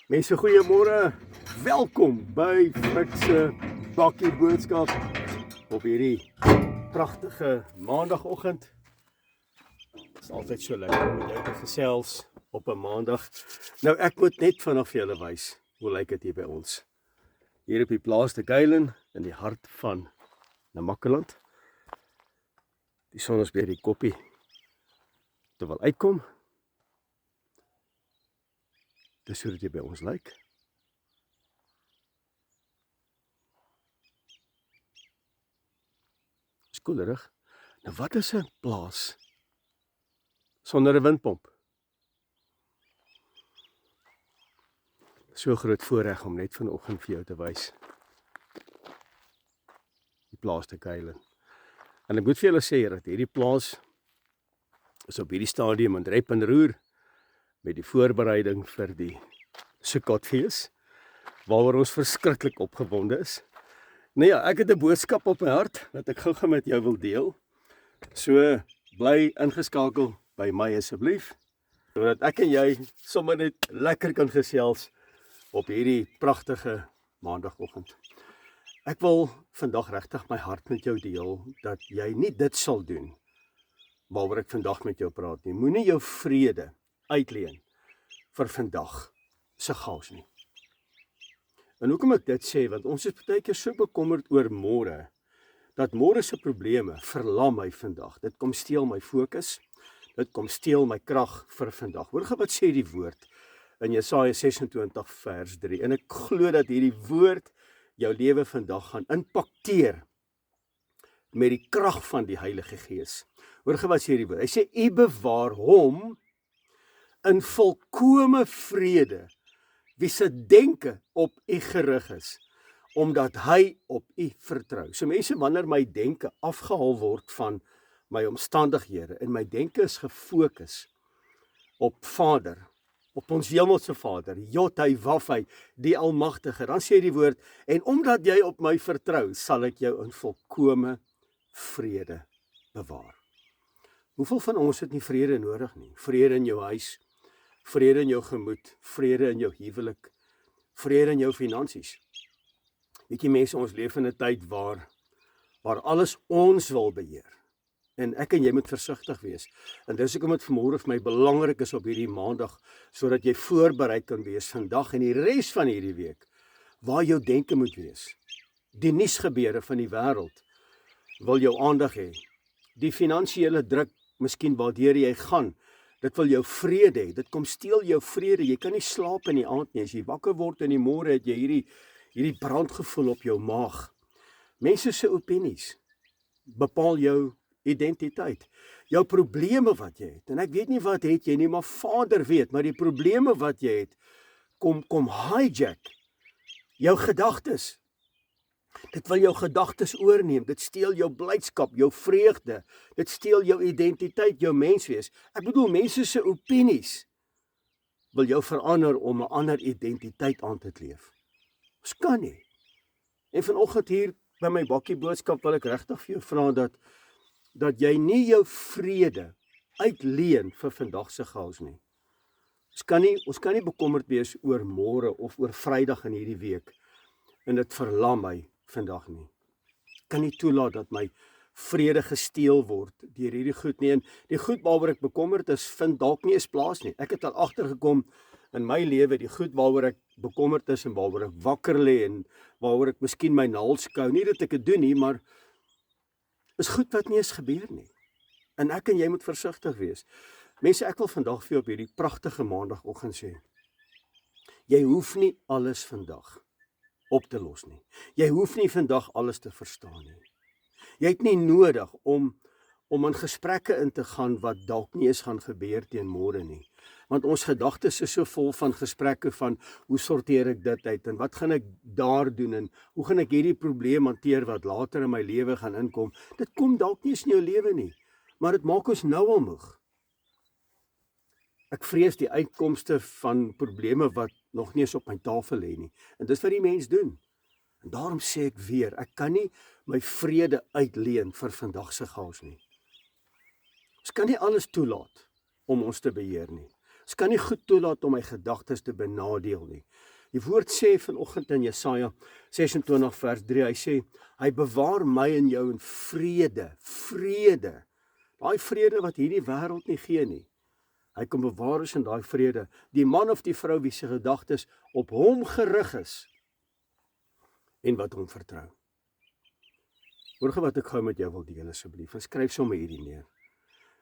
Mense, goeiemôre. Welkom by Frik se bakkie boodskap op hierdie pragtige maandagooggend. Dit is altyd so lekker om met jou te gesels op 'n maandag. Nou ek moet net vanaf vir julle wys hoe lyk dit hier by ons. Hier op die plaas te Geilen in die hart van Namakwaland. Die son is by die koppie te wil uitkom. Dis hoe dit hier by ons lyk. Koelerig. Nou wat is 'n plaas sonder 'n windpomp? So groot voorreg om net vanoggend vir jou te wys. Die plaas te Geilen. En ek moet vir julle sê dat hierdie plaas is op hierdie stadium in rep en roer met die voorbereiding vir die Sukkotfees, waaroor ons verskriklik opgewonde is. Nou ja, ek het 'n boodskap op my hart wat ek gou-gou met jou wil deel. So bly ingeskakel by my asseblief, sodat ek en jy sommer net lekker kan gesels op hierdie pragtige maandagooggend. Ek wil vandag regtig my hart met jou deel dat jy nie dit sal doen waaroor ek vandag met jou praat nie. Moenie jou vrede uitleen vir vandag se chaos nie. En hoekom ek dit sê, want ons is baie keer so bekommerd oor môre, dat môre se probleme verlam my vandag. Dit kom steel my fokus, dit kom steel my krag vir vandag. Hoor gou wat sê die woord in Jesaja 26 vers 3, en ek glo dat hierdie woord jou lewe vandag gaan impakteer met die krag van die Heilige Gees. Hoor gou wat sê die woord, hy sê, U bewaar hom in volkome vrede, wie se denke op U gerig is, omdat hy op U vertrou. So mense, wanneer my denke afgehaal word van my omstandighede, en my denke is gefokus op Vader, op ons hemelse Vader, Jot-hy-Waf-hy, die Almagtige, dan sê die woord, en omdat jy op my vertrou, sal ek jou in volkome vrede bewaar. Hoeveel van ons het nie vrede nodig nie? Vrede in jou huis, vrede in jou gemoed, vrede in jou huwelik, vrede in jou finansies. Weet jy mense, ons leef in 'n tyd waar alles ons wil beheer. En ek en jy moet versigtig wees. En dis hoekom dit vanmôre vir my belangrik is op hierdie maandag, sodat jy voorberei kan wees vandag en die res van hierdie week, waar jou denke moet wees. Die nuusgebeure van die wêreld wil jou aandag hê. Die finansiële druk, miskien waardeur jy gaan, dit wil jou vrede hê, dit kom steel jou vrede, jy kan nie slaap in die aand nie, as jy wakker word in die môre het jy hierdie brandgevoel op jou maag. Mense se opinies bepaal jou identiteit, jou probleme wat jy het, en ek weet nie wat het jy nie, maar Vader weet, maar die probleme wat jy het, kom hijack jou gedagtes. Dit wil jou gedagtes oorneem, dit steel jou blydskap, jou vreugde, dit steel jou identiteit, jou menswees. Ek bedoel, mense se opinies wil jou verander om 'n ander identiteit aan te leef. Ons kan nie. En vanoggend hier by my bakkie boodskap wil ek regtig vir jou vra dat jy nie jou vrede uitleen vir vandag se chaos nie. Ons kan nie bekommerd wees oor môre of oor Vrydag in hierdie week en dit verlam my vandag nie. Ek kan nie toelaat dat my vrede gesteel word deur hierdie goed nie. En die goed waaroor ek bekommerd is, vind dalk nie eens plaas nie. Ek het al agtergekom in my lewe, die goed waaroor ek bekommerd is en waaroor ek wakker lê en waaroor ek miskien my naels skou, nie dat ek dit doen nie, maar is goed wat nie eens gebeur nie. En ek en jy moet versigtig wees. Mense, ek wil vandag vir jou op hierdie pragtige maandagooggend sê, jy hoef nie alles vandag op te los nie. Jy hoef nie vandag alles te verstaan nie. Jy het nie nodig om in gesprekke in te gaan wat dalk nie eens gaan gebeur teen môre nie. Want ons gedagtes is so vol van gesprekke van hoe sorteer ek dit uit en wat gaan ek daar doen en hoe gaan ek hierdie probleem hanteer wat later in my lewe gaan inkom. Dit kom dalk nie eens in jou lewe nie, maar dit maak ons nou al moeg. Ek vrees die uitkomste van probleme wat nog nie eens op my tafel lê nie. En dis wat die mens doen. En daarom sê ek weer, ek kan nie my vrede uitleen vir vandag se chaos nie. Ons kan nie alles toelaat om ons te beheer nie. Ek kan nie goed toelaat om my gedagtes te benadeel nie. Die woord sê vanoggend in Jesaja 26 vers 3, hy sê, hy bewaar my en jou in vrede, vrede. Daai vrede wat hierdie wêreld nie gee nie. Hy kom bewaar ons in daai vrede. Die man of die vrou wie se gedagtes op hom gerig is en wat hom vertrou. Hoor gou wat ek gou met jou wil deel asseblief. En skryf sommer hierdie neer.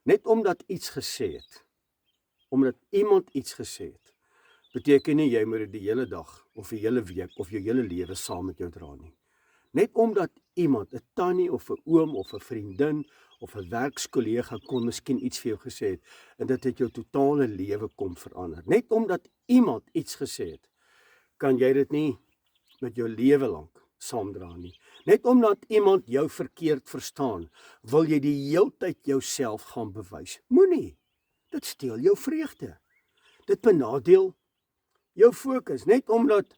Net omdat iets gesê het, omdat iemand iets gesê het, beteken nie jy moet dit die hele dag of die hele week of jou hele lewe saam met jou dra nie. Net omdat iemand, 'n tannie of 'n oom of 'n vriendin of 'n werkskollega kon miskien iets vir jou gesê het en dit het jou totale lewe kom verander. Net omdat iemand iets gesê het, kan jy dit nie met jou lewe lank saamdra nie. Net omdat iemand jou verkeerd verstaan, wil jy die heeltyd jouself gaan bewys. Moenie. Dit steel jou vreugde. Dit benadeel jou fokus. Net omdat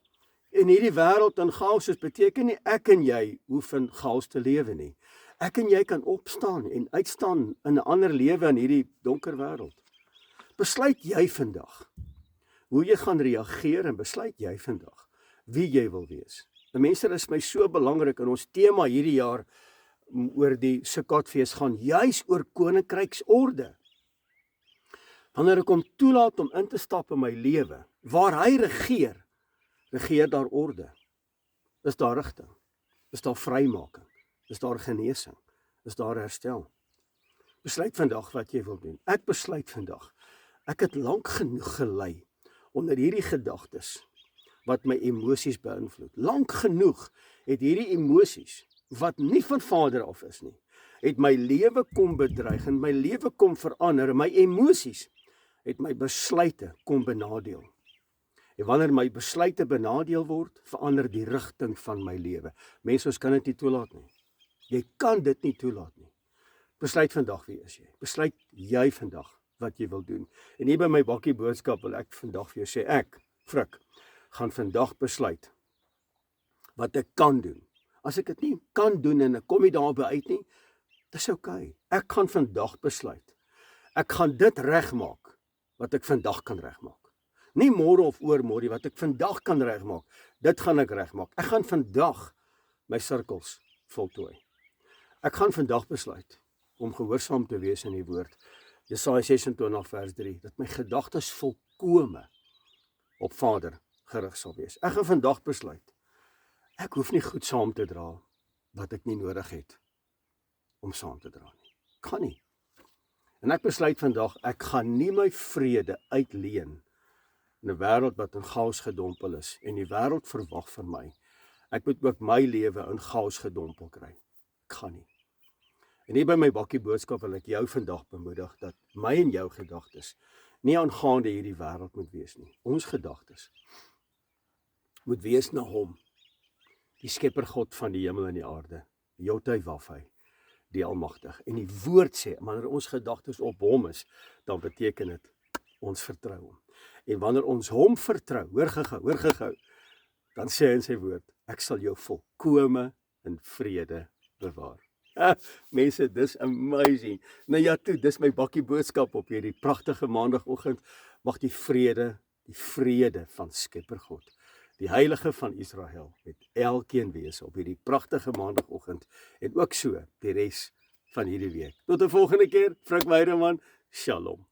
in hierdie wêreld in chaos is, beteken nie ek en jy hoef in chaos te lewe nie. Ek en jy kan opstaan en uitstaan in 'n ander lewe in hierdie donker wêreld. Besluit jy vandag hoe jy gaan reageer en besluit jy vandag wie jy wil wees. Die mense, is my so belangrik in ons tema hierdie jaar oor die Sukkotfees gaan juis oor koninkryksorde. Wanneer ek hom toelaat om in te stap in my lewe, waar hy regeer daar orde. Is daar rigting? Is daar vrymaking? Is daar genesing? Is daar herstel? Besluit vandag wat jy wil doen. Ek besluit vandag. Ek het lank genoeg gelei onder hierdie gedagtes wat my emosies beïnvloed. Lank genoeg het hierdie emosies wat nie van Vader af is nie, het my lewe kom bedreig en my lewe kom verander. My emosies het my besluite kom benadeel. En wanneer my besluite benadeel word, verander die rigting van my lewe. Mense, ons kan dit nie toelaat nie. Jy kan dit nie toelaat nie. Besluit vandag wie is jy. Besluit jy vandag wat jy wil doen. En hier by my bakkie boodskap wil ek vandag vir jou sê, ek, Frik, gaan vandag besluit wat ek kan doen. As ek dit nie kan doen en ek kom nie daarby uit nie, dis okay. Ek gaan vandag besluit. Ek gaan dit regmaak wat ek vandag kan regmaak. Nie môre of oormôre wat ek vandag kan regmaak. Dit gaan ek regmaak. Ek gaan vandag my sirkels voltooi. Ek gaan vandag besluit om gehoorsaam te wees in die woord. Jesaja 26 vers 3, dat my gedagtes volkome op Vader gerig sal wees. Ek gaan vandag besluit. Ek hoef nie goed saam te dra wat ek nie nodig het om saam te dra nie. Ek gaan nie. En ek besluit vandag, ek gaan nie my vrede uitleen in 'n wêreld wat in chaos gedompel is en die wêreld verwag van my. Ek moet ook my lewe in chaos gedompel kry. Ek gaan nie. En hier by my bakkie boodskap wil ek jou vandag bemoedig dat my en jou gedagtes nie aangaande hierdie wêreld moet wees nie. Ons gedagtes moet wees na hom, die skepper God van die hemel en die aarde, Jotai Wafai, die almagtig. En die woord sê, wanneer ons gedagtes op hom is, dan beteken dit ons vertrou hom. En wanneer ons hom vertrou, hoor gehou, dan sê hy in sy woord, ek sal jou volkome in vrede bewaar. Mense, dis amazing. Nou ja toe, dis my bakkie boodskap op hierdie pragtige maandagoggend. Mag die vrede van Skepper God, die Heilige van Israel, met elkeen wees op hierdie pragtige maandagoggend en ook so die res van hierdie week. Tot 'n volgende keer, Frik Weyerman, Shalom.